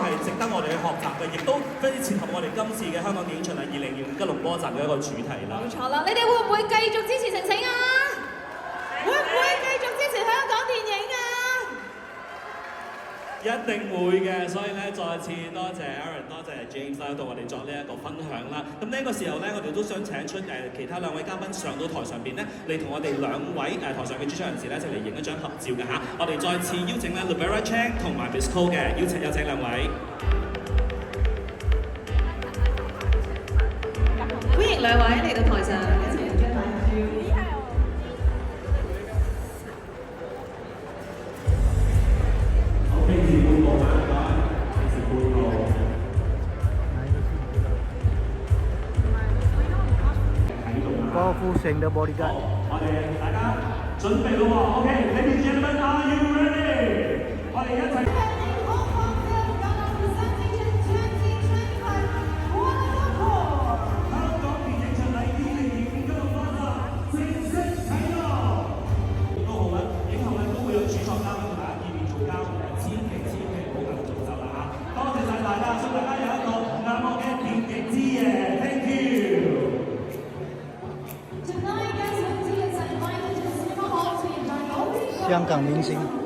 係值得我哋去學習嘅，亦都非常切合我哋今次嘅香港電影巡禮2025吉隆坡站嘅一個主題啦。冇錯啦，你哋會唔會繼續支持晴晴啊？會唔會繼續支持香港電影啊？一定會嘅，所以咧再次多謝 Aaron， 多謝 James 啦，到我哋作呢一個分享啦。咁呢個時候咧，我哋都想請出其他兩位嘉賓上到台上邊咧，嚟同我哋兩位台上嘅主唱人士咧，一齊嚟影一張合照嘅嚇。我哋再次邀請咧 Lavera Chang 同埋 Miss Cole 嘅，有請兩位。歡迎兩位嚟到台上一齊影張合照。高富城的 bodyguard。我哋大家準備咯喎 ，OK，Ladies and gentlemen, are you ready？ 我哋一齊。香港電影巡禮2025吉隆坡站正式啟動。都好啦，影後咧都會有主創嘉賓同大家見面做交流，千祈唔好咁做就啦嚇。多謝晒大家，祝大家有一個難忘嘅電影之夜 ，Thank you。香港明星。